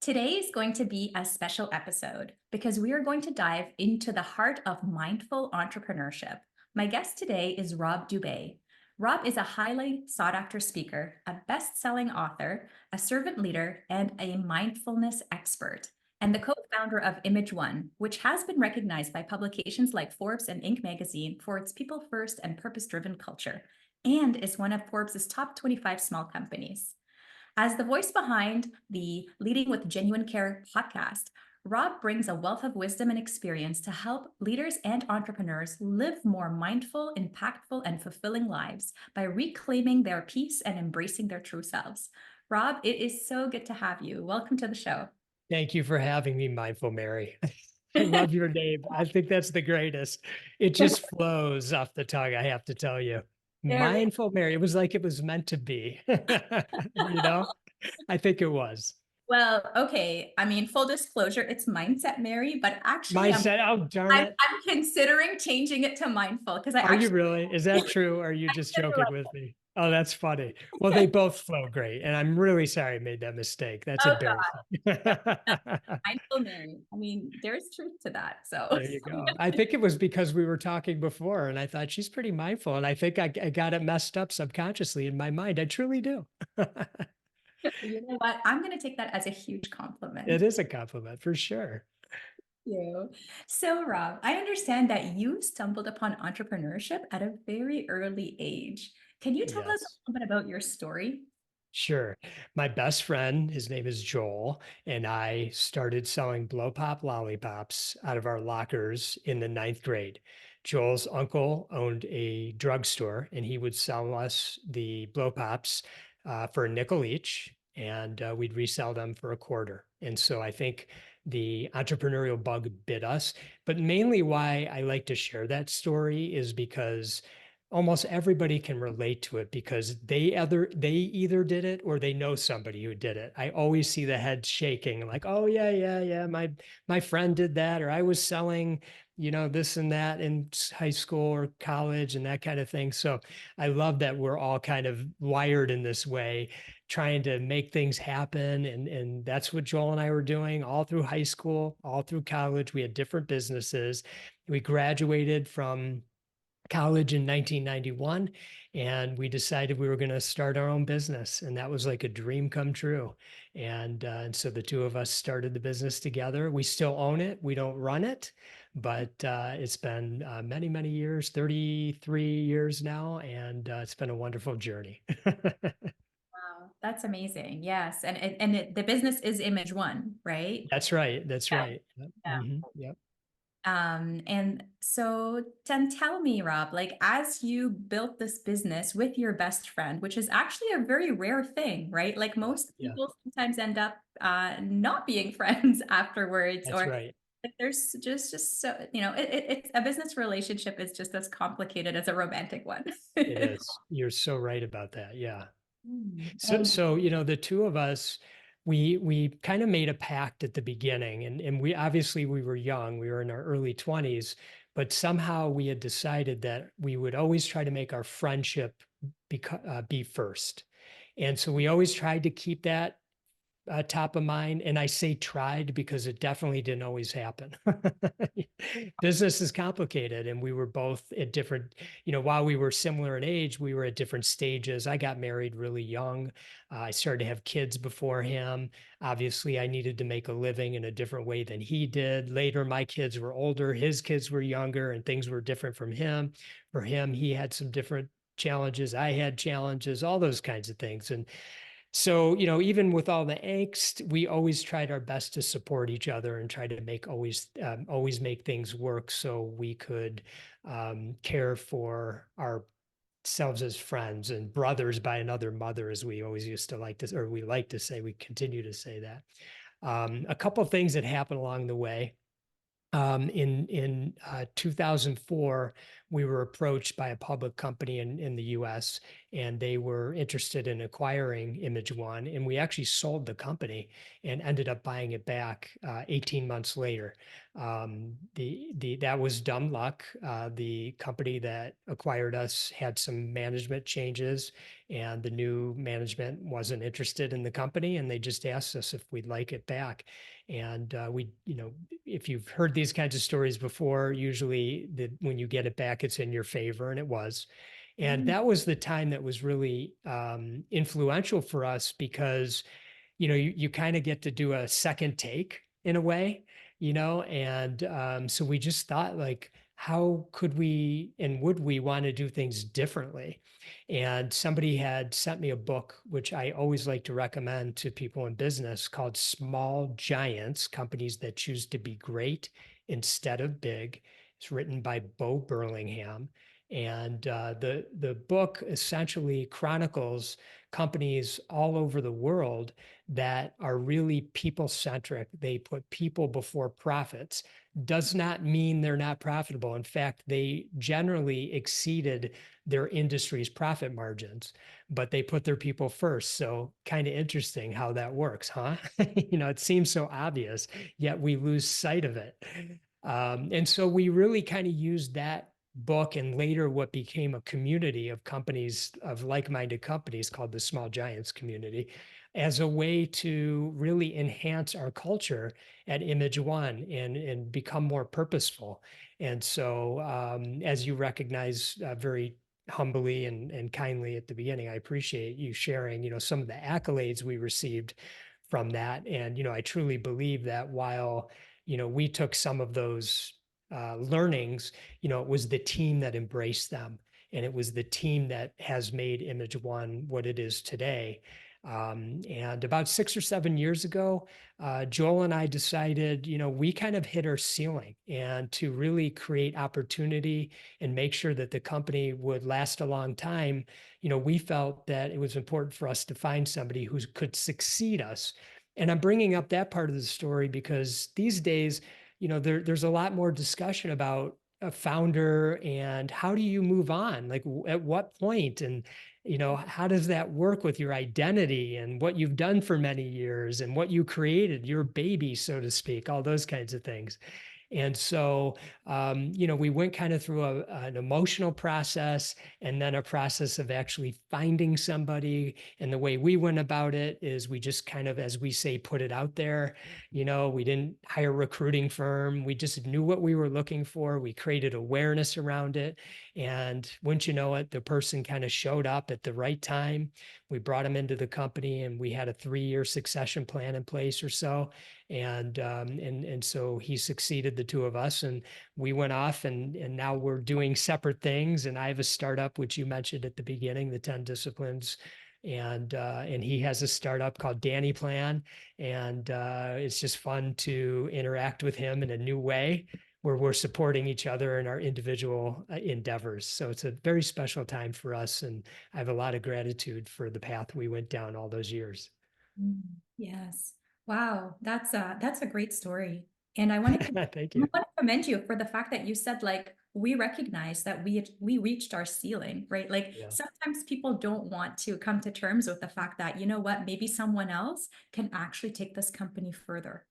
Today is going to be a special episode because we are going to dive into the heart of mindful entrepreneurship. My guest today is Rob Dube. Rob is a highly sought after speaker, a best selling author, a servant leader, and a mindfulness expert, and the co founder of imageOne, which has been recognized by publications like Forbes and Inc. magazine for its people first and purpose driven culture, and is one of Forbes' top 25 small companies. As the voice behind the Leading with Genuine Care podcast, Rob brings a wealth of wisdom and experience to help leaders and entrepreneurs live more mindful, impactful, and fulfilling lives by reclaiming their peace and embracing their true selves. Rob, it is so good to have you. Welcome to the show. Thank you for having me, Mindful Mary. I love your name. I think that's the greatest. It just flows off the tongue, I have to tell you. There we Mindful Mary. It was like it was meant to be. You know, I think it was. Well, okay. I mean, full disclosure, it's Mindset Mary, but actually Mindset. Oh, darn it. I'm considering changing it to Mindful because I Are you actually really? Is that true? Or are you just joking with me? Oh, that's funny. Well, they both flow great. And I'm really sorry I made that mistake. That's oh embarrassing. Mindful Mary. I mean, there's truth to that. So There you go. I think it was because we were talking before and I thought she's pretty mindful. And I think I got it messed up subconsciously in my mind. I truly do. you know what? I'm going to take that as a huge compliment. It is a compliment for sure. You. So, Rob, I understand that you stumbled upon entrepreneurship at a very early age. Can you tell us a Yes, little bit about your story? sure. My best friend, his name is Joel, and I started selling blow pop lollipops out of our lockers in the ninth grade. Joel's uncle owned a drugstore, and he would sell us the blow pops for a nickel each, and we'd resell them for a quarter. And so I think the entrepreneurial bug bit us. But mainly why I like to share that story is because almost everybody can relate to it because they either did it or they know somebody who did it. I always see the head shaking like, oh yeah, my friend did that, or I was selling, this and that in high school or college and that kind of thing. So I love that we're all kind of wired in this way, trying to make things happen. And that's what Joel and I were doing all through high school, all through college. We had different businesses. We graduated from college in 1991 and we decided we were going to start our own business, and that was like a dream come true. And so the two of us started the business together. We still own it, we don't run it, but it's been many years, 33 years now, and it's been a wonderful journey. Wow, that's amazing. Yes, the business is imageOne, right? That's right, that's Yeah. right. Yep. Yep. And so then tell me, Rob, like as you built this business with your best friend, which is actually a very rare thing, right? Like Yeah, most yeah, people sometimes end up not being friends afterwards, that's or right. like, there's just so, it's a business relationship is just as complicated as a romantic one. It is. You're so right about that. Yeah. So, And so the two of us, we kind of made a pact at the beginning, and we obviously we were young, we were in our early 20s, but somehow we had decided that we would always try to make our friendship be first, and so we always tried to keep that top of mind. And I say tried because it definitely didn't always happen. Business is complicated. And we were both at different, while we were similar in age, we were at different stages. I got married really young. I started to have kids before him. Obviously, I needed to make a living in a different way than he did. Later, my kids were older, his kids were younger, and things were different from him. For him, he had some different challenges. I had challenges, all those kinds of things. And so, even with all the angst, we always tried our best to support each other and try to always make things work so we could care for ourselves as friends and brothers by another mother, as we always used to like to, or we like to say, we continue to say that. A couple of things that happened along the way. In 2004, we were approached by a public company in the U.S., and they were interested in acquiring imageOne, and we actually sold the company and ended up buying it back 18 months later. That was dumb luck. The company that acquired us had some management changes, and the new management wasn't interested in the company, and they just asked us if we'd like it back. And if you've heard these kinds of stories before, usually when you get it back, it's in your favor, and it was. And Mm. that was the time that was really influential for us because you kind of get to do a second take in a way, and so we just thought, like, how could we and would we want to do things differently? And somebody had sent me a book, which I always like to recommend to people in business, called Small Giants: Companies That Choose to Be Great Instead of Big. It's written by Bo Burlingham. And the book essentially chronicles companies all over the world that are really people centric. They put people before profits. Does not mean they're not profitable. In fact, they generally exceeded their industry's profit margins, but they put their people first. So kind of interesting how that works, huh? It seems so obvious, yet we lose sight of it. And so we really kind of used that book and later what became a community of companies, of like-minded companies, called the Small Giants community, as a way to really enhance our culture at imageOne and become more purposeful. And so, as you recognize very humbly and kindly at the beginning, I appreciate you sharing, some of the accolades we received from that. And, I truly believe that while, we took some of those learnings, it was the team that embraced them. And it was the team that has made imageOne what it is today. And about 6 or 7 years ago, Joel and I decided, we kind of hit our ceiling, and to really create opportunity and make sure that the company would last a long time, we felt that it was important for us to find somebody who could succeed us. And I'm bringing up that part of the story because these days, there's a lot more discussion about a founder and how do you move on? Like, at what point? And how does that work with your identity and what you've done for many years and what you created, your baby, so to speak, all those kinds of things. And so, we went kind of through an emotional process and then a process of actually finding somebody. And the way we went about it is we just kind of, as we say, put it out there. We didn't hire a recruiting firm. We just knew what we were looking for. We created awareness around it. And wouldn't you know it, the person kind of showed up at the right time. We brought him into the company, and we had a 3-year succession plan in place or so. And so he succeeded the two of us, and we went off, and now we're doing separate things. And I have a startup, which you mentioned at the beginning, the 10 Disciplines. And he has a startup called Danny Plan. And it's just fun to interact with him in a new way, where we're supporting each other in our individual endeavors. So it's a very special time for us. And I have a lot of gratitude for the path we went down all those years. Mm. Yes. Wow. That's a great story. And I want to Thank I you. want to commend you for the fact that you said, like, we recognize that we reached our ceiling, right? Like, Yeah. sometimes people don't want to come to terms with the fact that, you know what, maybe someone else can actually take this company further,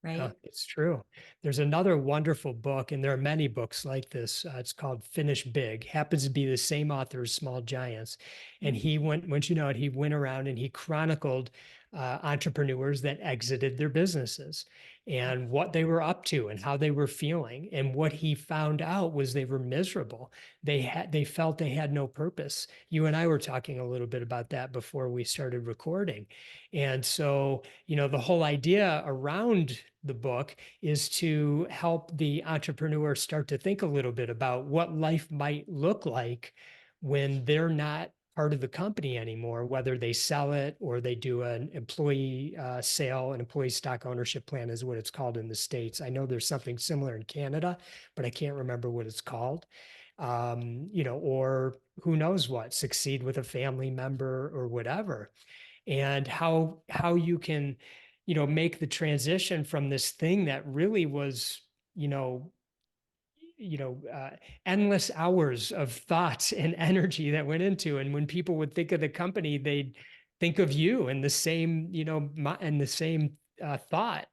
Yeah, right? it's true. There's another wonderful book, and there are many books like this. It's called Finish Big. Happens to be the same author as Small Giants. And he went, once you know it, he went around and he chronicled entrepreneurs that exited their businesses and what they were up to and how they were feeling. And what he found out was they were miserable. They felt they had no purpose. You and I were talking a little bit about that before we started recording. And so, the whole idea around the book is to help the entrepreneur start to think a little bit about what life might look like when they're not part of the company anymore, whether they sell it or they do an employee sale. An employee stock ownership plan is what it's called in the States. I know there's something similar in Canada, but I can't remember what it's called. Or who knows what, succeed with a family member or whatever. And how you can make the transition from this thing that really was, you know endless hours of thoughts and energy that went into. And when people would think of the company, they'd think of you and the same, and the same thought.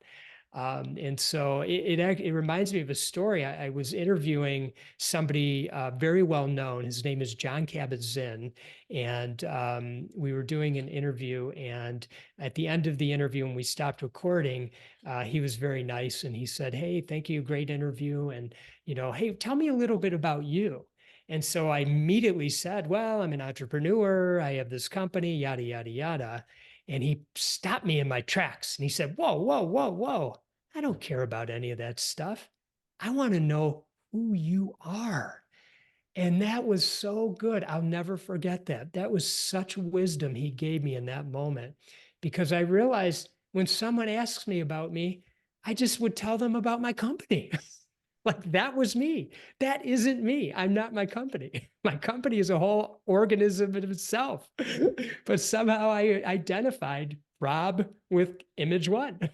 And so it reminds me of a story. I was interviewing somebody very well known. His name is John Kabat-Zinn, and we were doing an interview. And at the end of the interview, when we stopped recording, he was very nice, and he said, "Hey, thank you, great interview, and hey, tell me a little bit about you." And so I immediately said, "Well, I'm an entrepreneur. I have this company, yada yada yada." And he stopped me in my tracks, and he said, "Whoa, whoa, whoa, whoa. I don't care about any of that stuff. I want to know who you are." And that was so good. I'll never forget that. That was such wisdom he gave me in that moment, because I realized when someone asks me about me, I just would tell them about my company. Like that was me. That isn't me. I'm not my company. My company is a whole organism in itself. But somehow I identified Rob with imageOne.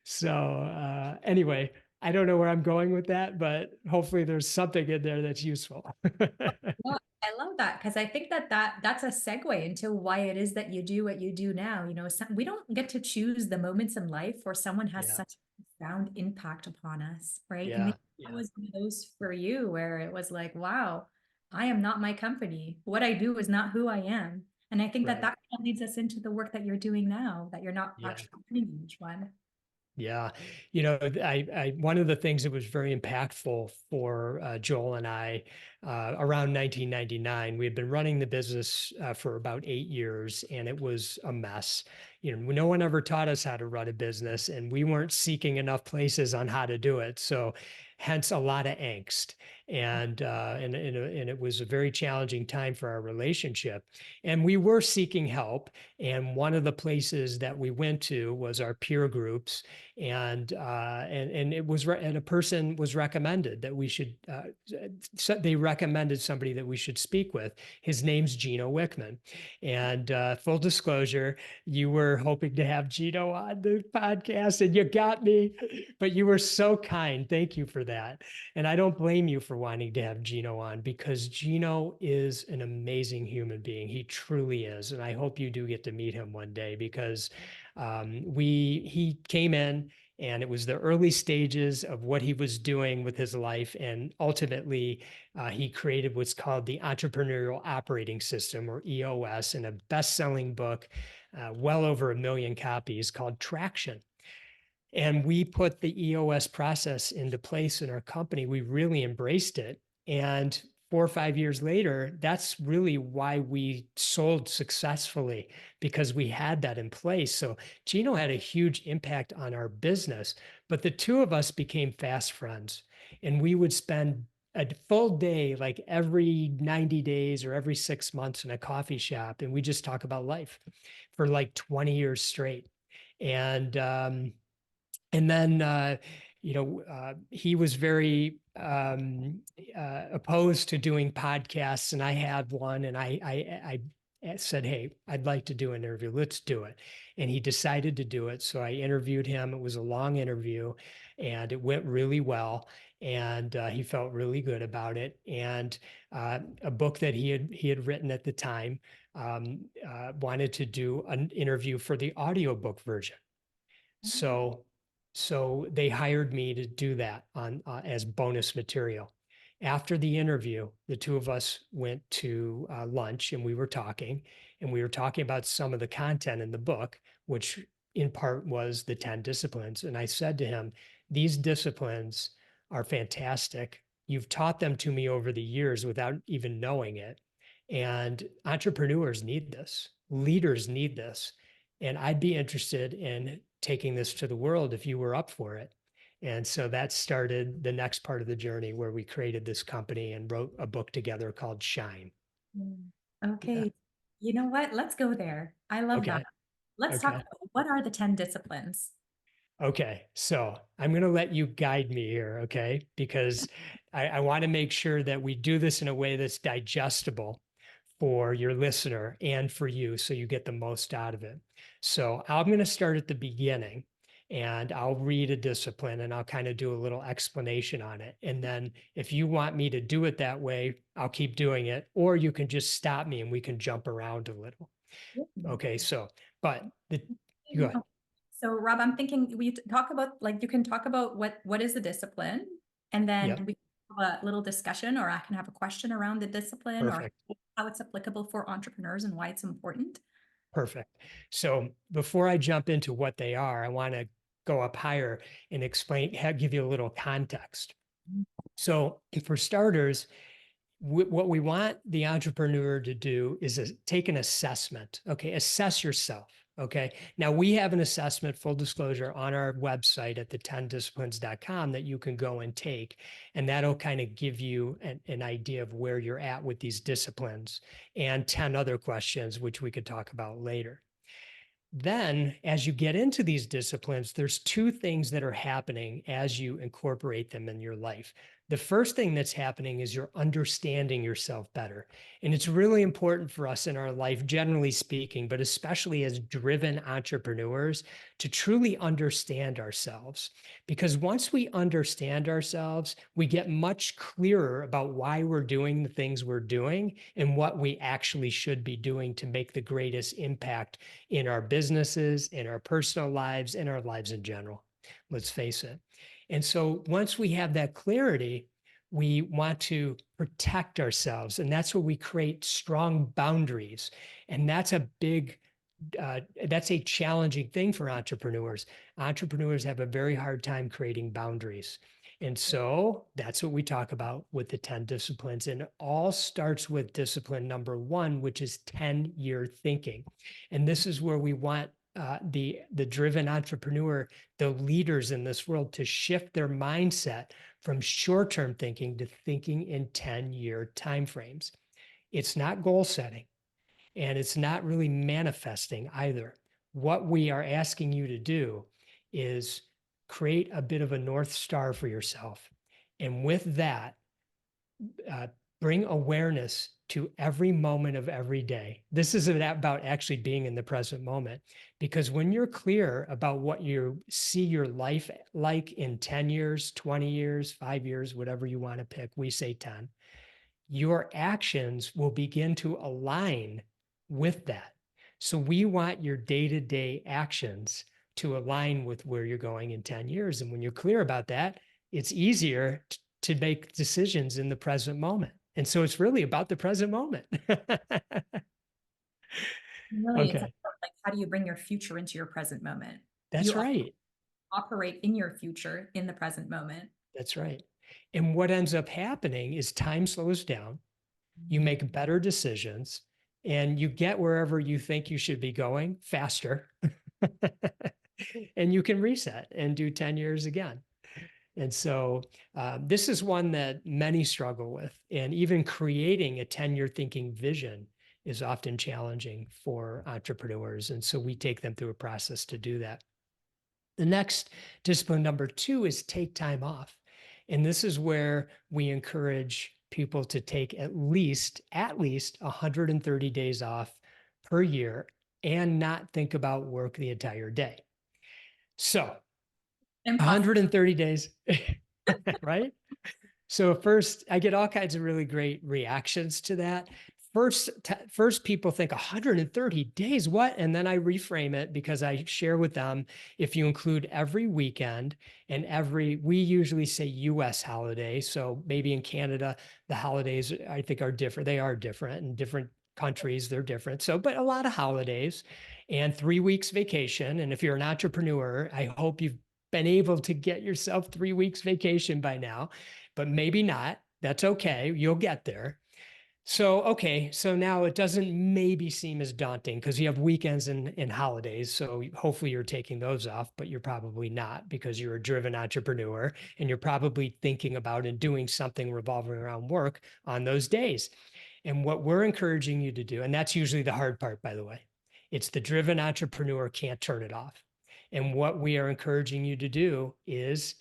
So anyway, I don't know where I'm going with that, but hopefully there's something in there that's useful. Well, I love that because I think that's a segue into why it is that you do what you do now. We don't get to choose the moments in life where someone has Yeah, such a profound impact upon us, right? And yeah, maybe that yeah, was one of those for you where it was like, wow, I am not my company. What I do is not who I am. And I think that right. that kind of leads us into the work that you're doing now, that you're not Yeah. actually doing each one. Yeah. One of the things that was very impactful for Joel and I around 1999, we had been running the business for about 8 years, and it was a mess. No one ever taught us how to run a business, and we weren't seeking enough places on how to do it. So hence a lot of angst. And it was a very challenging time for our relationship. And we were seeking help. And one of the places that we went to was our peer groups, and it was and a person was recommended that we should so they recommended somebody that we should speak with. His name's Gino Wickman. And full disclosure, you were hoping to have Gino on the podcast, and you got me, but you were so kind. Thank you for that. And I don't blame you for wanting to have Gino on, because Gino is an amazing human being. He truly is. And I hope you do get to meet him one day, because he came in, and it was the early stages of what he was doing with his life. And ultimately, he created what's called the Entrepreneurial Operating System, or EOS, in a best-selling book, well over 1 million copies, called Traction. And we put the EOS process into place in our company. We really embraced it. And 4 or 5 years later, that's really why we sold successfully, because we had that in place. So Gino had a huge impact on our business, but the two of us became fast friends, and we would spend a full day, like every 90 days or every 6 months, in a coffee shop. And we just talk about life for like 20 years straight. And, and then, he was very opposed to doing podcasts, and I had one, and I said, "Hey, I'd like to do an interview. Let's do it." And he decided to do it. So I interviewed him. It was a long interview, and it went really well. And he felt really good about it. And a book that he had written at the time, wanted to do an interview for the audiobook version. So, so they hired me to do that on as bonus material. After the interview, the two of us went to lunch, and we were talking, about some of the content in the book, which in part was the 10 disciplines. And I said to him, "These disciplines are fantastic. You've taught them to me over the years without even knowing it. And entrepreneurs need this, leaders need this. And I'd be interested in taking this to the world if you were up for it." And so that started the next part of the journey, where we created this company and wrote a book together called Shine. Mm. Yeah. Okay. You know what? Let's go there. I love that. Okay. Let's talk Okay. about what are the 10 disciplines? Okay. So I'm going to let you guide me here. Okay. Because I want to make sure that we do this in a way that's digestible for your listener and for you, so you get the most out of it. So I'm going to start at the beginning, and I'll read a discipline and I'll kind of do a little explanation on it. And then if you want me to do it that way, I'll keep doing it, or you can just stop me and we can jump around a little. Okay. So, but go ahead. So Rob, I'm thinking we talk about, like, you can talk about what is the discipline, and then Yep. we have a little discussion, or I can have a question around the discipline or Perfect. how it's applicable for entrepreneurs and why it's important. Perfect. So before I jump into what they are, I want to go up higher and explain, give you a little context. So for starters, what we want the entrepreneur to do is take an assessment. Okay. Assess yourself. Okay. Now we have an assessment, full disclosure, on our website at the10disciplines.com that you can go and take. And that'll kind of give you an idea of where you're at with these disciplines and 10 other questions, which we could talk about later. Then, as you get into these disciplines, there's two things that are happening as you incorporate them in your life. The first thing that's happening is you're understanding yourself better. And it's really important for us in our life, generally speaking, but especially as driven entrepreneurs, to truly understand ourselves. Because once we understand ourselves, we get much clearer about why we're doing the things we're doing and what we actually should be doing to make the greatest impact in our businesses, in our personal lives, in our lives in general. Let's face it. And so once we have that clarity, we want to protect ourselves. And that's where we create strong boundaries. And that's that's a challenging thing for entrepreneurs. Entrepreneurs have a very hard time creating boundaries. And so that's what we talk about with the 10 disciplines. And it all starts with discipline number 1, which is 10-year thinking. And this is where we want the driven entrepreneur, the leaders in this world, to shift their mindset from short-term thinking to thinking in 10-year timeframes. It's not goal setting, and it's not really manifesting either. What we are asking you to do is create a bit of a North Star for yourself. And with that, bring awareness to every moment of every day. This is about actually being in the present moment, because when you're clear about what you see your life like in 10 years, 20 years, 5 years, whatever you want to pick, we say 10, your actions will begin to align with that. So we want your day-to-day actions to align with where you're going in 10 years. And when you're clear about that, it's easier to make decisions in the present moment. And so it's really about the present moment. Really, it's Okay. about, like, how do you bring your future into your present moment? That's You right. operate in your future in the present moment. That's right. And what ends up happening is time slows down. You make better decisions, and you get wherever you think you should be going faster. And you can reset and do 10 years again. And so this is one that many struggle with. And even creating a 10-year thinking vision is often challenging for entrepreneurs. And so we take them through a process to do that. The next discipline, number 2, is take time off. And this is where we encourage people to take at least 130 days off per year and not think about work the entire day. So Impossible. 130 days, right? So first, I get all kinds of really great reactions to that. First, people think 130 days, what? And then I reframe it, because I share with them, if you include every weekend and we usually say US holiday. So maybe in Canada, the holidays I think are different. They are different in different countries. They're different. So, but a lot of holidays and 3 weeks vacation. And if you're an entrepreneur, I hope you've been able to get yourself 3 weeks vacation by now, but maybe not. That's okay. You'll get there. So, okay. So now it doesn't maybe seem as daunting because you have weekends and holidays. So hopefully you're taking those off, but you're probably not, because you're a driven entrepreneur and you're probably thinking about and doing something revolving around work on those days. And what we're encouraging you to do, and that's usually the hard part, by the way, it's the driven entrepreneur can't turn it off. And what we are encouraging you to do is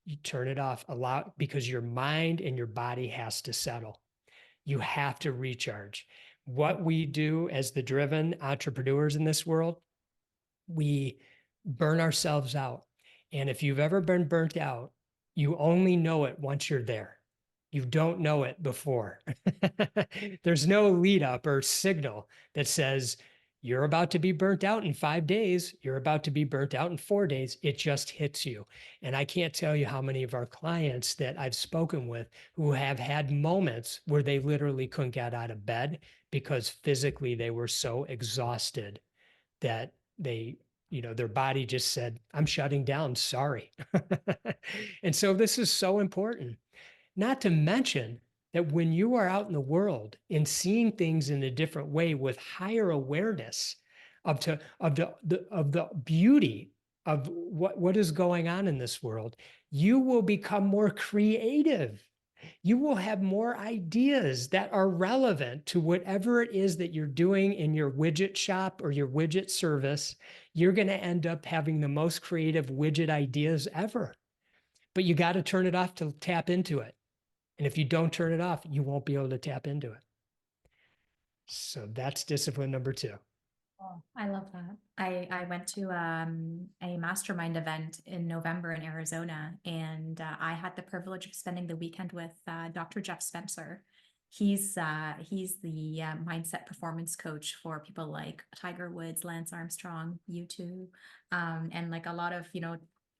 you turn it off, because your mind and your body has to settle. You have to recharge. What we do as the driven entrepreneurs in this world, we burn ourselves out And if you've ever been burnt out, you only know it once you're there. You don't know it before. There's no lead up or signal that says you're about to be burnt out in 5 days. You're about to be burnt out in 4 days. It just hits you. And I can't tell you how many of our clients that I've spoken with who have had moments where they literally couldn't get out of bed because physically they were so exhausted that their body just said, I'm shutting down, sorry. And so this is so important, not to mention that when you are out in the world and seeing things in a different way with higher awareness of the beauty of what is going on in this world, you will become more creative. You will have more ideas that are relevant to whatever it is that you're doing in your widget shop or your widget service. You're going to end up having the most creative widget ideas ever. But you got to turn it off to tap into it. And if you don't turn it off, you won't be able to tap into it. So that's discipline number 2. Oh, I love that. I went to a mastermind event in November in Arizona, and I had the privilege of spending the weekend with Dr. Jeff Spencer. He's the mindset performance coach for people like Tiger Woods, Lance Armstrong, U2, and like a lot of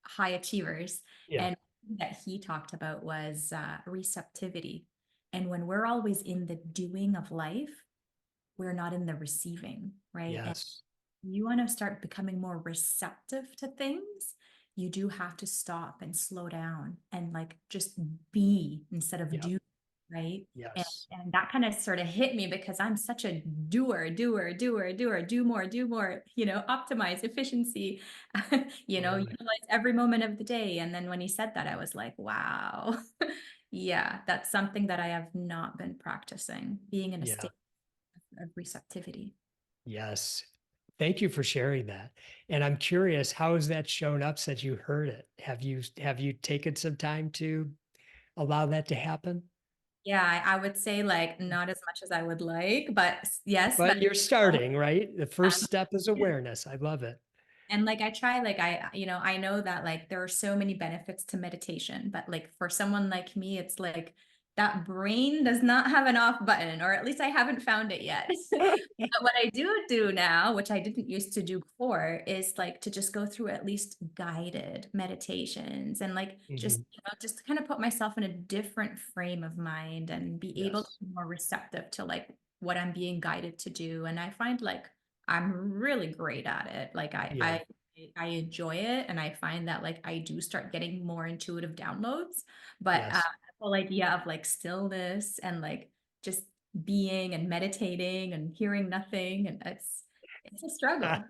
high achievers. Yeah. And that he talked about was receptivity. And when we're always in the doing of life, we're not in the receiving, right? And Yes. you want to start becoming more receptive to things, you do have to stop and slow down and like just be instead of Yep. do, right? And, Yes. and that kind of sort of hit me because I'm such a doer, do more, optimize efficiency, Totally. utilize every moment of the day. And then when he said that, I was like, wow, yeah, that's something that I have not been practicing, being in a Yeah. state of receptivity. Yes. Thank you for sharing that. And I'm curious, how has that shown up since you heard it? Have you taken some time to allow that to happen? Yeah, I would say like not as much as I would like, but yes, But that you're starting, right? The first step is awareness. I love it. and like I try, like I know that like there are so many benefits to meditation, but like for someone like me, it's like that brain does not have an off button, or at least I haven't found it yet. But what I do now, which I didn't used to do before, is like to just go through at least guided meditations and like just Mhm. just kind of put myself in a different frame of mind and be able to Yes. be more receptive to like what I'm being guided to do. And I find like I'm really great at it. Like Yeah. I enjoy it, and I find that like I do start getting more intuitive downloads. But Yes. the whole idea of like stillness and like just being and meditating and hearing nothing, and it's a struggle.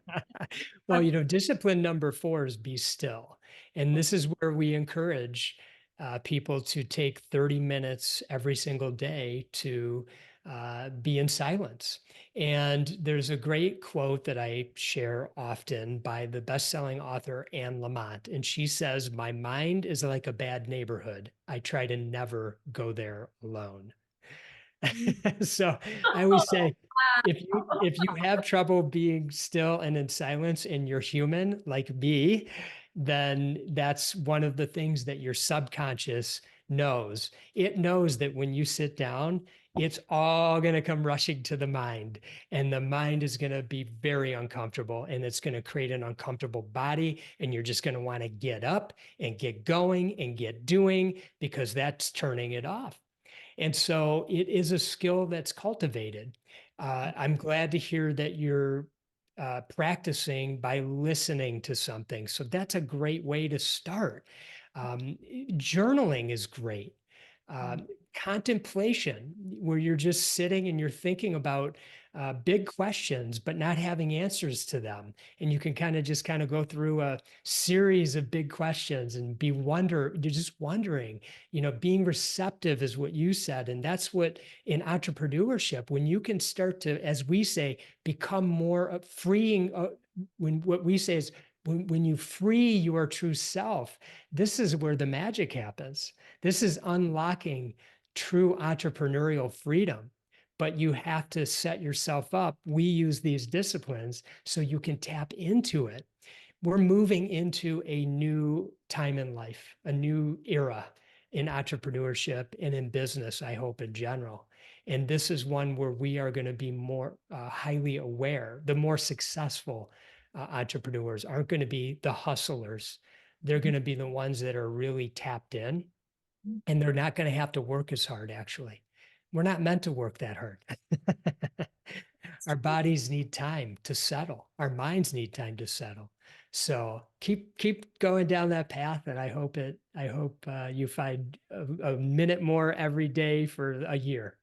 Well, discipline number 4 is be still. And this is where we encourage people to take 30 minutes every single day to be in silence. And there's a great quote that I share often by the best-selling author Anne Lamott. And she says, "My mind is like a bad neighborhood. I try to never go there alone." So I always say, if you have trouble being still and in silence and you're human like me, then that's one of the things that your subconscious knows. It knows that when you sit down, it's all going to come rushing to the mind, and the mind is going to be very uncomfortable, and it's going to create an uncomfortable body, and you're just going to want to get up and get going and get doing because that's turning it off. And so it is a skill that's cultivated. I'm glad to hear that you're practicing by listening to something. So that's a great way to start. Journaling is great. Contemplation, where you're just sitting and you're thinking about big questions, but not having answers to them. And you can kind of go through a series of big questions and you're just wondering, being receptive is what you said. And that's what in entrepreneurship, when you can start to, as we say, become more freeing, when what we say is, when you free your true self, this is where the magic happens. This is unlocking true entrepreneurial freedom. But you have to set yourself up. We use these disciplines so you can tap into it. we're moving into a new time in life, a new era in entrepreneurship and in business, I hope in general. And this is one where we are going to be more highly aware. The more successful entrepreneurs aren't going to be the hustlers. They're going to be the ones that are really tapped in, and they're not going to have to work as hard, actually. We're not meant to work that hard. Our bodies need time to settle. Our minds need time to settle. So keep going down that path, and I hope you find a minute more every day for a year.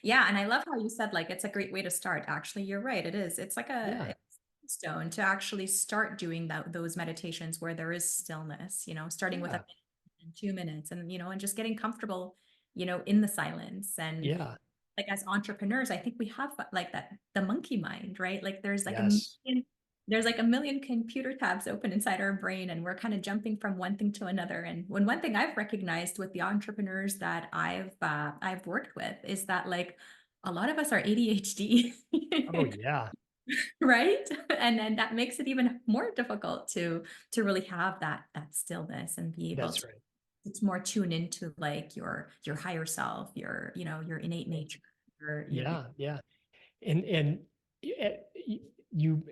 Yeah, and I love how you said like it's a great way to start. Actually, you're right. It is. It's like Yeah, a stone to actually start doing those meditations where there is stillness, starting with a yeah, minute and 2 minutes and and just getting comfortable, in the silence. And yeah. like as entrepreneurs, I think we have like that the monkey mind, right? Like Yes. there's like a million computer tabs open inside our brain, and we're kind of jumping from one thing to another. And one thing I've recognized with the entrepreneurs that I've worked with is that like a lot of us are ADHD. Oh, yeah. Right. And then that makes it even more difficult to really have that stillness and be able That's to, right. it's more tuned into like your higher self, your innate nature, your Yeah, yeah. And y- you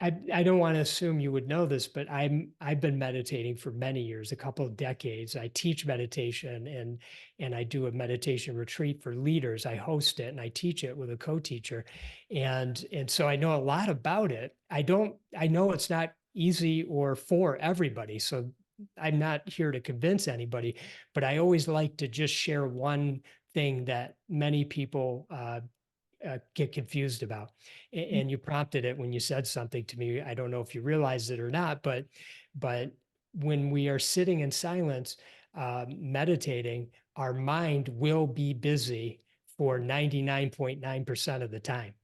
I don't want to assume you would know this, but I've been meditating for many years, a couple of decades. I teach meditation, and I do a meditation retreat for leaders. I host it and I teach it with a co-teacher. And so I know a lot about it. I know it's not easy or for everybody. So I'm not here to convince anybody, but I always like to just share one thing that many people get confused about. And you prompted it when you said something to me. I don't know if you realized it or not, but when we are sitting in silence, meditating, our mind will be busy for 99.9% of the time.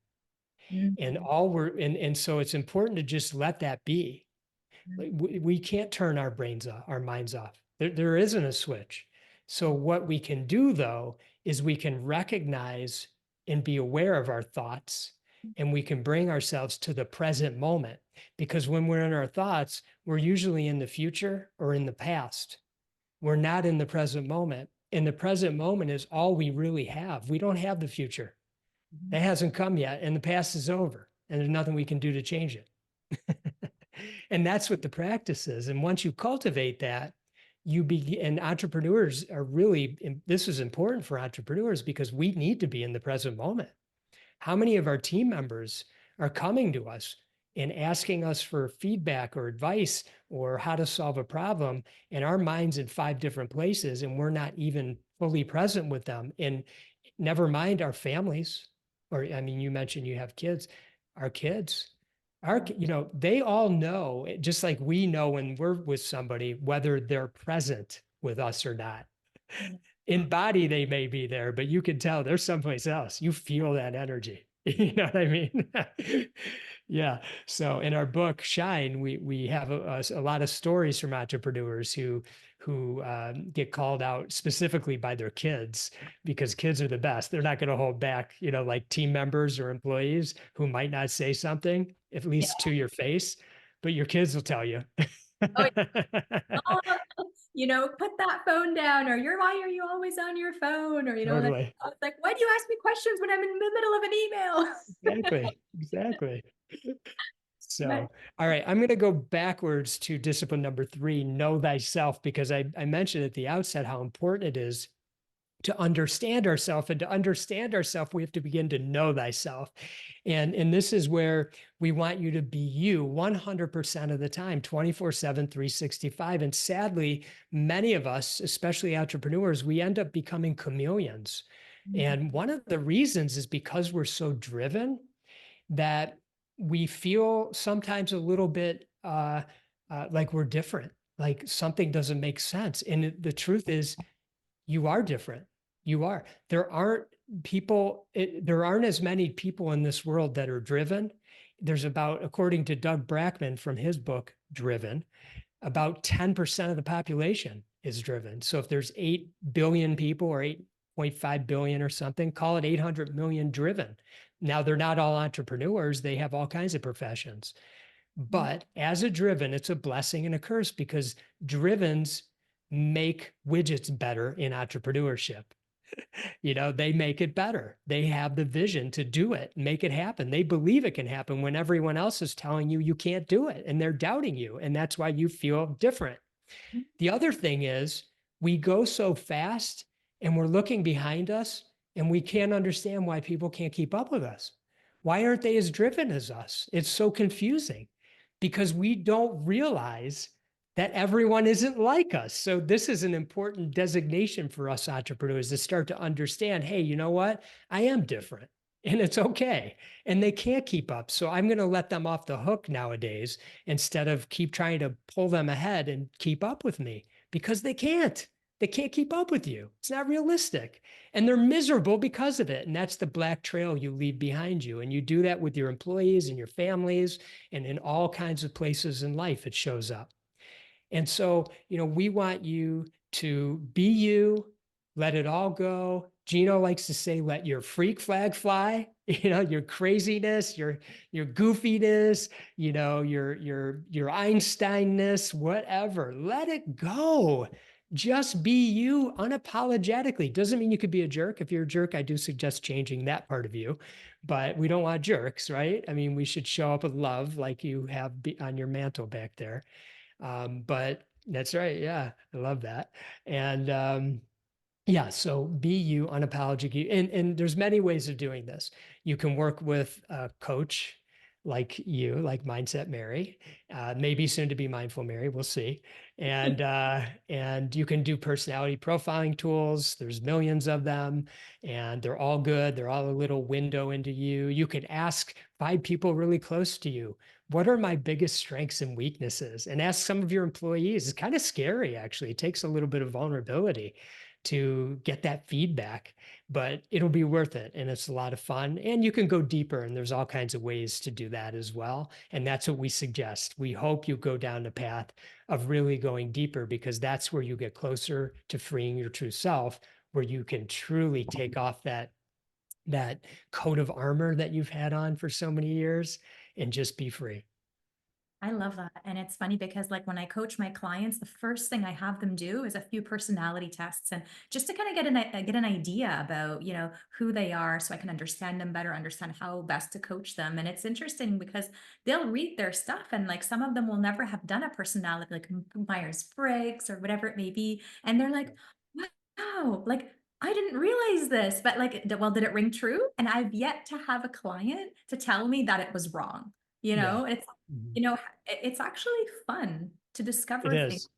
And Mhm. and so it's important to just let that be. Like, we can't turn our minds off. There isn't a switch. So what we can do though is we can recognize and be aware of our thoughts, and we can bring ourselves to the present moment, because when we're in our thoughts, we're usually in the future or in the past. We're not in the present moment. And the present moment is all we really have. We don't have the future. That hasn't come yet, and the past is over, and there's nothing we can do to change it. And that's what the practice is. And once you cultivate that, you begin, and entrepreneurs are really, this is important for entrepreneurs because we need to be in the present moment. How many of our team members are coming to us and asking us for feedback or advice or how to solve a problem, and our mind's in 5 different places, and we're not even fully present with them? And never mind our families, or I mean, you mentioned you have kids. Our kids, they all know, just like we know when we're with somebody, whether they're present with us or not. In body, they may be there, but you can tell they're someplace else. You feel that energy. You know what I mean? Yeah. So in our book Shine, we have a lot of stories from entrepreneurs who get called out specifically by their kids, because kids are the best. They're not going to hold back, like team members or employees who might not say something, at Yeah. least to your face, but your kids will tell you. Oh, oh, put that phone down, or why are you always on your phone? Or, like, Totally. I was like, why do you ask me questions when I'm in the middle of an email? Exactly. Exactly. But So, all right, I'm going to go backwards to discipline number 3, know thyself, because I mentioned at the outset how important it is to understand ourselves. And to understand ourselves, we have to begin to know thyself. And this is where we want you to be you 100% of the time, 24/7, 365. And sadly, many of us, especially entrepreneurs, we end up becoming chameleons. And one of the reasons is because we're so driven that we feel sometimes a little bit like we're different, like something doesn't make sense. And the truth is, you are different. You are. There aren't as many people in this world that are driven. There's about, according to Doug Brackman from his book, Driven, about 10% of the population is driven. So if there's 8 billion people, or 8.5 billion or something, call it 800 million driven. Now, they're not all entrepreneurs. They have all kinds of professions. Mhm. But as a driven, it's a blessing and a curse because drivens make widgets better in entrepreneurship. They make it better. They have the vision to do it, make it happen. They believe it can happen when everyone else is telling you you can't do it and they're doubting you. And that's why you feel different. The other thing is we go so fast and we're looking behind us and we can't understand why people can't keep up with us. Why aren't they as driven as us? It's so confusing because we don't realize that everyone isn't like us. So this is an important designation for us entrepreneurs to start to understand, hey, you know what? I am different and it's okay. And they can't keep up. So I'm going to let them off the hook nowadays instead of keep trying to pull them ahead and keep up with me because they can't. They can't keep up with you. It's not realistic. And they're miserable because of it. And that's the black trail you leave behind you. And you do that with your employees and your families and in all kinds of places in life, it shows up. And so, we want you to be you, let it all go. Gino likes to say, let your freak flag fly, your craziness, your goofiness, your Einsteinness, whatever. Let it go. Just be you unapologetically. Doesn't mean you could be a jerk. If you're a jerk, I do suggest changing that part of you, but we don't want jerks, right? I mean, we should show up with love like you have on your mantle back there. But that's right. Yeah, I love that. And yeah, so be you unapologetically. And there's many ways of doing this. You can work with a coach like you, like Mindset Mary, maybe soon to be Mindful Mary. We'll see. And you can do personality profiling tools. There's millions of them, and they're all good. They're all a little window into you. You could ask 5 people really close to you, what are my biggest strengths and weaknesses? And ask some of your employees. It's kind of scary, actually. It takes a little bit of vulnerability to get that feedback, but it'll be worth it. And it's a lot of fun. And you can go deeper, and there's all kinds of ways to do that as well. And that's what we suggest. We hope you go down the path of really going deeper because that's where you get closer to freeing your true self, where you can truly take off that coat of armor that you've had on for so many years and just be free. I love that. And it's funny because like when I coach my clients, the first thing I have them do is a few personality tests and just to kind of get an idea about, who they are so I can understand them better, understand how best to coach them. And it's interesting because they'll read their stuff and like some of them will never have done a personality like Myers-Briggs or whatever it may be. And they're like, wow, like I didn't realize this, but like, well, did it ring true? And I've yet to have a client to tell me that it was wrong. Yeah. It's Mhm. it's actually fun to It discover things is.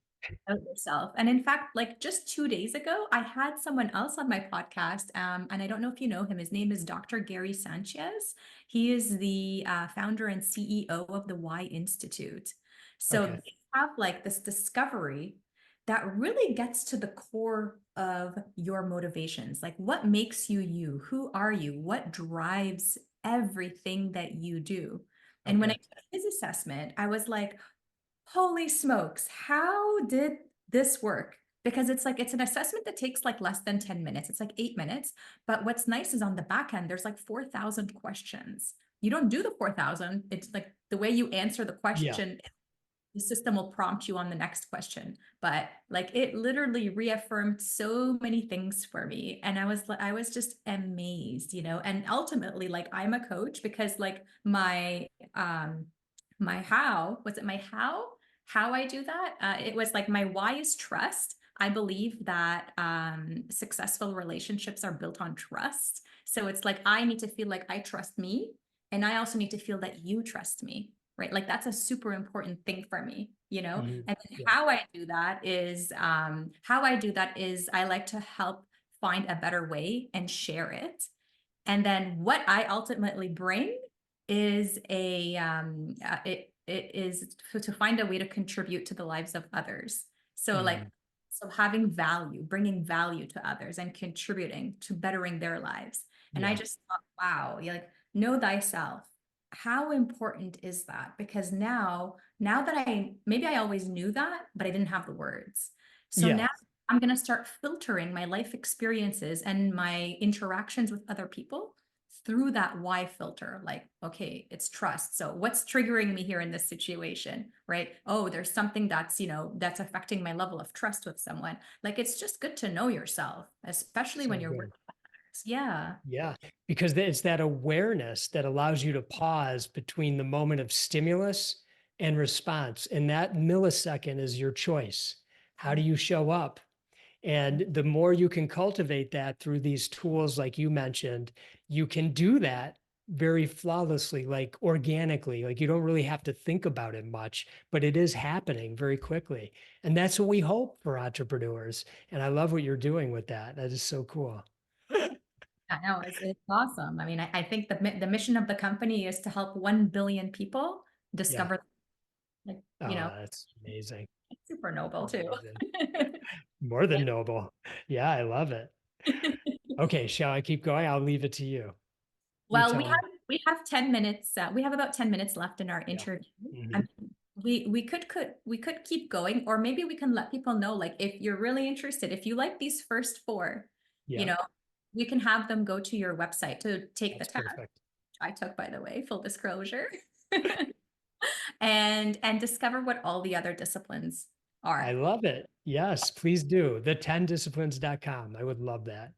about yourself. And in fact, like just 2 days ago, I had someone else on my podcast. And I don't know if you know him. His name is Dr. Gary Sanchez. He is the founder and CEO of the Y Institute. So Okay. they have like this discovery that really gets to the core of your motivations. Like what makes you you? Who are you? What drives everything that you do? And when I Okay. took his assessment, I was like, holy smokes, how did this work? Because it's an assessment that takes like less than 10 minutes. It's like 8 minutes. But what's nice is on the back end, there's like 4,000 questions. You don't do the 4,000. It's like the way you answer the Yeah. question, the system will prompt you on the next question. But like it literally reaffirmed so many things for me. And I was just amazed, and ultimately like I'm a coach because like my how was it my how I do that it was like my why is trust. I believe that successful relationships are built on trust, so it's like I need to feel like I trust me, and I also need to feel that you trust me, right? Like that's a super important thing for me, Mhm. and then Yeah. how I do that is I like to help find a better way and share it, and then what I ultimately bring is it is to find a way to contribute to the lives of others. So like, Mhm. so having value, bringing value to others and contributing to bettering their lives. And I Yeah. just thought, wow, you're like, know thyself. How important is that? Because now that maybe I always knew that, but I didn't have the words. So Yeah. now I'm going to start filtering my life experiences and my interactions with other people through that why filter, like, okay, it's trust. So what's triggering me here in this situation, right? Oh, there's something that's, that's affecting my level of trust with someone. Like, it's just good to know yourself, especially when So you're good. working. Yeah. Yeah, because it's that awareness that allows you to pause between the moment of stimulus and response. And that millisecond is your choice. How do you show up? And the more you can cultivate that through these tools, like you mentioned, you can do that very flawlessly, like organically. Like you don't really have to think about it much, but it is happening very quickly. And that's what we hope for entrepreneurs. And I love what you're doing with that. That is so cool. I know it's awesome. I mean, I think the mission of the company is to help 1 billion people Yeah. discover, like, Oh, that's amazing. it's super noble too. Amazing. More than noble. Yeah, I love it. Okay, shall I keep going? I'll leave it to you. You Well, tell them. we have 10 minutes. We have about 10 minutes left in our Yeah. interview. I Mhm. mean, we could keep going, or maybe we can let people know, like, if you're really interested, if you like these first four, you Yeah, know, we can have them go to your website to take the that's test. perfect. I took, by the way, full disclosure, and discover what all the other disciplines I are. love it. Yes, please do. The10disciplines.com. I would love that.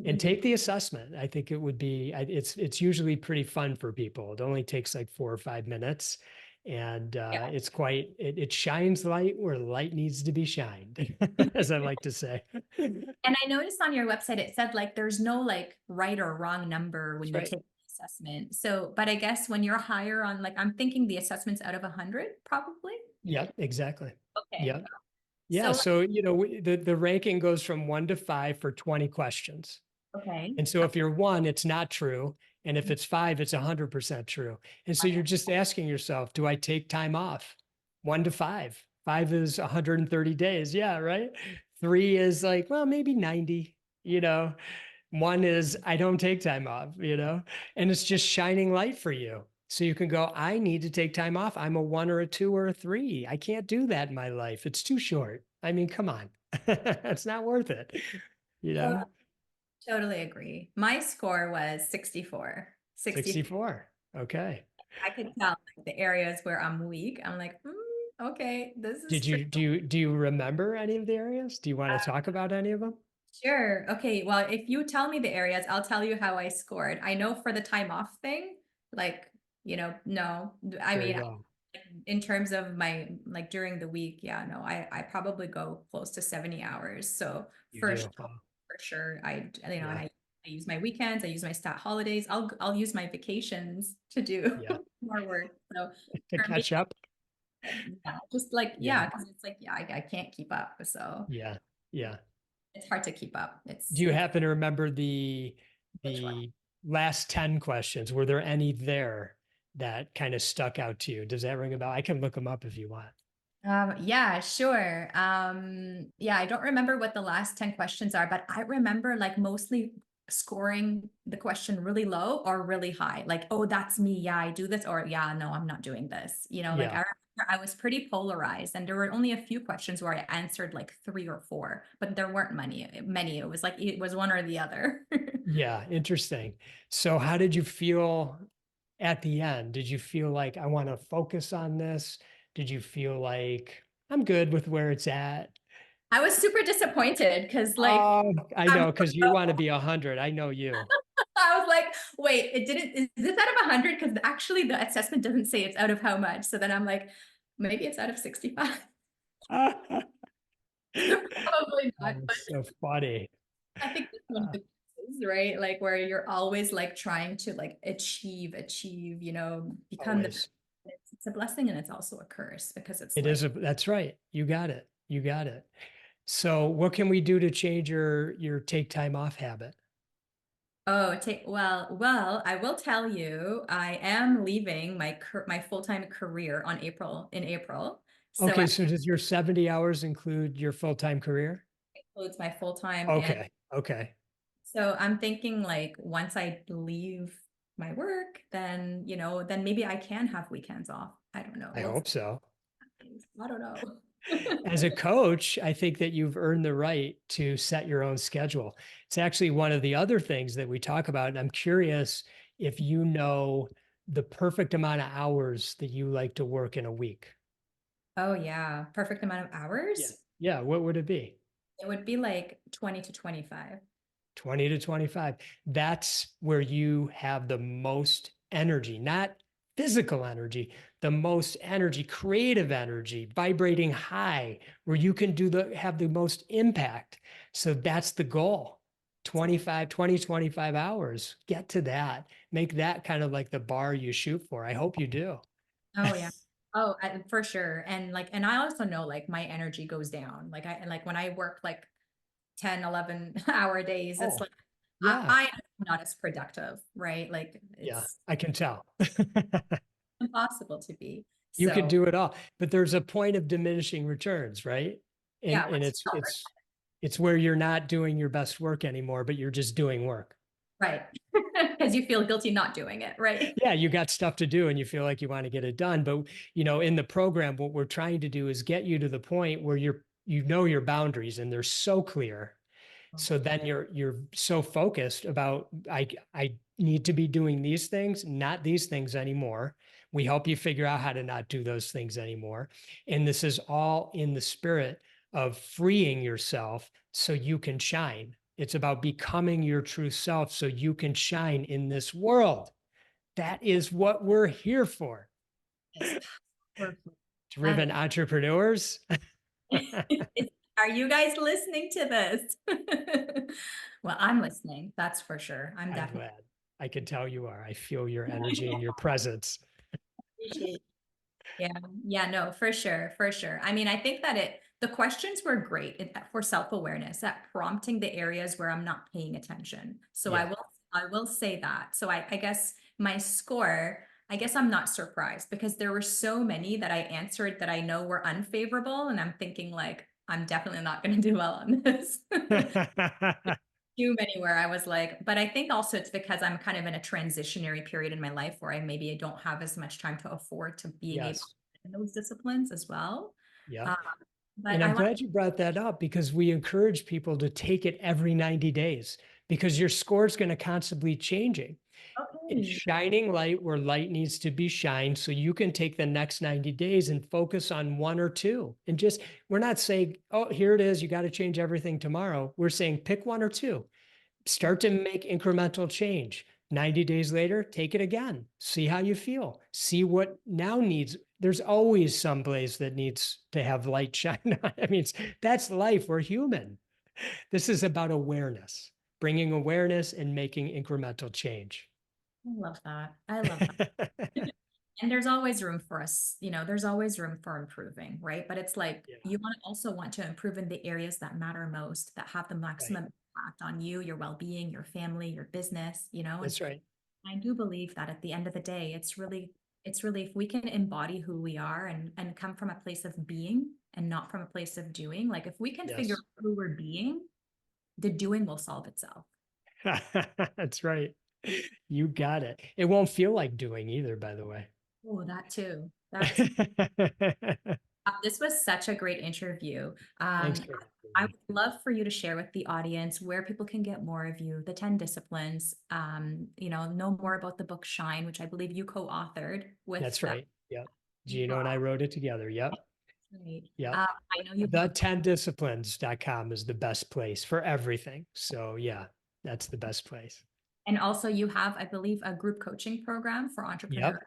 And take the assessment. I think it would be, it's usually pretty fun for people. It only takes like 4 or 5 minutes. And Yeah. it shines light where light needs to be shined, as I like to say. And I noticed on your website it said, like, there's no like right or wrong number when That's you right. take the assessment. So, but I guess when you're higher on, like, I'm thinking the assessment's out of 100, probably. Yeah, exactly. Okay. Yeah. Yeah. So, So, the ranking goes from 1 to 5 for 20 questions. okay. And so if you're 1, it's not true. And if it's 5, it's 100% true. And so you're just asking yourself, do I take time off? 1 to 5. 5 is 130 days. Yeah, right. 3 is like, well, maybe 90, you know. 1 is I don't take time off, and it's just shining light for you. So you can go, I need to take time off. I'm a 1 or a 2 or a 3. I can't do that in my life. It's too short. I mean, come on. It's not worth it, you To- know? Totally agree. My score was 64. 60. 64. Okay. I could tell, like, the areas where I'm weak. I'm like, okay, this is Did tricky. you do you remember any of the areas? Do you want to talk about any of them? Sure. Okay. Well, if you tell me the areas, I'll tell you how I scored. I know for the time off thing, like, no, I Very mean, well. in terms of my, like, during the week, yeah, no, I probably go close to 70 hours. So You for do. sure, for sure, and Yeah. I use my weekends, I use my stat holidays, I'll use my vacations to do Yeah. more work. So To for me, catch up. yeah, just like, Yeah. yeah, because it's like, yeah, I can't keep up. So Yeah. Yeah. it's hard to keep up. Do you It's happen to remember the which one? the last 10 questions? Were there any there that kind of stuck out to you? Does that ring a bell? I can look them up if you want. Yeah, sure. Yeah, I don't remember what the last 10 questions are, but I remember, like, mostly scoring the question really low or really high. Like, oh, that's me. Yeah, I do this. Or, yeah, no, I'm not doing this. Like, Yeah. I remember I was pretty polarized, and there were only a few questions where I answered like 3 or 4, but there weren't many. It was like it was one or the other. Yeah. Interesting. So how did you feel at the end? Did you feel like I want to focus on this? Did you feel like I'm good with where it's at? I was super disappointed because, like, Oh, I I'm know, because you want to be 100. I know you. I was like, wait, it didn't, is this out of 100? Because actually the assessment doesn't say it's out of how much. So then I'm like, maybe it's out of 65. Probably not. But That's so funny. I think that's one of Uh, the cases, right? Like, where you're always like trying to, like, achieve, become the best. Always. It's a blessing and it's also a curse, because it's It like, is that's right. You got it. You got it. So what can we do to change your take time off habit? oh, well, I will tell you, I am leaving my full-time career in April. So Okay, so does your 70 hours include your full-time career? includes my full-time. And Okay. Okay. so I'm thinking, like, once I leave my work, then maybe I can have weekends off. I don't know. I hope so. I don't know. As a coach, I think that you've earned the right to set your own schedule. It's actually one of the other things that we talk about. And I'm curious if you know the perfect amount of hours that you like to work in a week? Oh yeah. Perfect amount of Yeah. hours? Yeah. What would it be? It would be like 20 to 25. 20 to 25. That's where you have the most energy, not physical energy, the most energy, creative energy, vibrating high, where you can have the most impact. So that's the goal. 25 hours. Get to that. Make that kind of like the bar you shoot for. I hope you do. Oh yeah. Oh, for sure. And like, and I also know like my energy goes down. Like when I work like 10, 11 hour days, it's Oh, like, yeah. I'm not as productive, right? Like Yeah, it's I can tell. impossible to be. You can So do it all, but there's a point of diminishing returns, right? And yeah, and it's where you're not doing your best work anymore, but you're just doing work. right. Because you feel guilty not doing it, right? Yeah, you got stuff to do and you feel like you want to get it done, but in the program what we're trying to do is get you to the point where you know your boundaries and they're so clear. So then you're so focused about I need to be doing these things, not these things anymore. We help you figure out how to not do those things anymore. And this is all in the spirit of freeing yourself so you can shine. It's about becoming your true self so you can shine in this world. That is what we're here for. Yes. Perfect. That Driven entrepreneurs. are you guys listening to this? Well, I'm listening. That's for sure. I'm I'm definitely glad. I can tell you are. I feel your energy and your presence. appreciate. Yeah, yeah, no, for sure, for sure. I mean, I think that the questions were great for self-awareness, at prompting the areas where I'm not paying attention. So Yeah. I will say that. So I guess my score, I guess I'm not surprised because there were so many that I answered that I know were unfavorable, and I'm thinking like, I'm definitely not going to do well on this. Too many where I was like, but I think also it's because I'm kind of in a transitionary period in my life where I don't have as much time to afford to being able Yes. in those disciplines as well. Yeah. Um, but And I'm I want, glad you brought that up because we encourage people to take it every 90 days because your score is going to constantly changing. It's okay, shining light where light needs to be shined so you can take the next 90 days and focus on one or two. And just, we're not saying, oh, here it is, you got to change everything tomorrow. We're saying pick one or two. Start to make incremental change. 90 days later, take it again. See how you feel. See what now needs. There's always some place that needs to have light shine on. I mean, that's life. We're human. This is about awareness, bringing awareness and making incremental change. I love that. I love that. And there's always room for us, there's always room for improving, right? But it's like Yeah, you also want to improve in the areas that matter most, that have the right. maximum impact on you, your well-being, your family, your business. And That's right. I do believe that at the end of the day, it's really if we can embody who we are and come from a place of being and not from a place of doing, like if we can figure Yes. out who we're being, the doing will solve itself. That's right. You got it. It won't feel like doing either, by the way. Oh, that too. That this was such a great interview. Thanks for having I me. would love for you to share with the audience where people can get more of you, the 10 disciplines, know more about the book Shine, which I believe you co-authored with That's right. Yep. Gino and I Rob. wrote it together. Yep. Right. Yep. I know you have a, The10disciplines.com is the best place for everything. So yeah, that's the best place. and also you have, I believe, a group coaching program for entrepreneurs. Yep.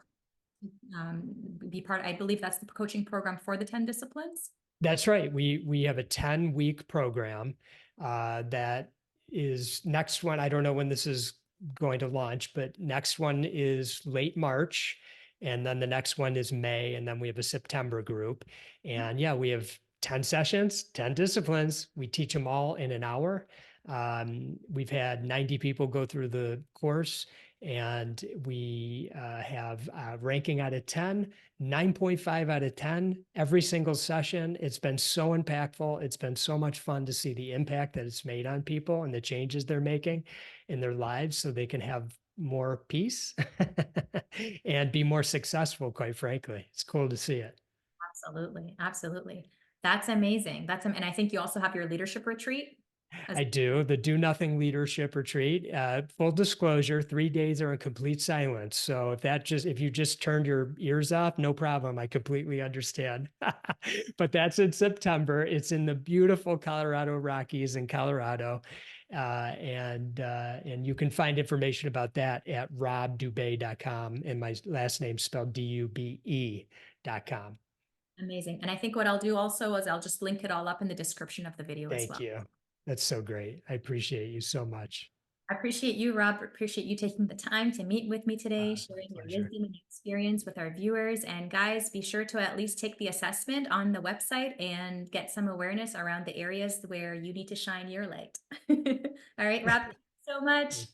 Be part, I believe that's the coaching program for the 10 disciplines. That's right. We have a 10-week program that is next one. I don't know when this is going to launch, but next one is late March. And then the next one is May. And then we have a September group. And yeah, we have 10 sessions, 10 disciplines. We teach them all in an hour. We've had 90 people go through the course, and we have ranking out of 10, 9.5 out of 10 every single session. It's been so impactful. It's been so much fun to see the impact that it's made on people and the changes they're making in their lives so they can have more peace and be more successful, quite frankly. It's cool to see it. Absolutely. Absolutely. That's amazing. And I think you also have your leadership retreat. As- I do. The Do Nothing Leadership Retreat. Full disclosure, 3 days are in complete silence. So if you just turned your ears off, no problem. I completely understand. But that's in September. It's in the beautiful Colorado Rockies in Colorado. And you can find information about that at robdube.com. And my last name spelled DUBE.com. Amazing. And I think what I'll do also is I'll just link it all up in the description of the video as Thank well. you. That's so great. I appreciate you so much. I appreciate you, Rob. Appreciate you taking the time to meet with me today, My sharing your pleasure. wisdom and experience with our viewers. And guys, be sure to at least take the assessment on the website and get some awareness around the areas where you need to shine your light. All right, Rob, thank you so much.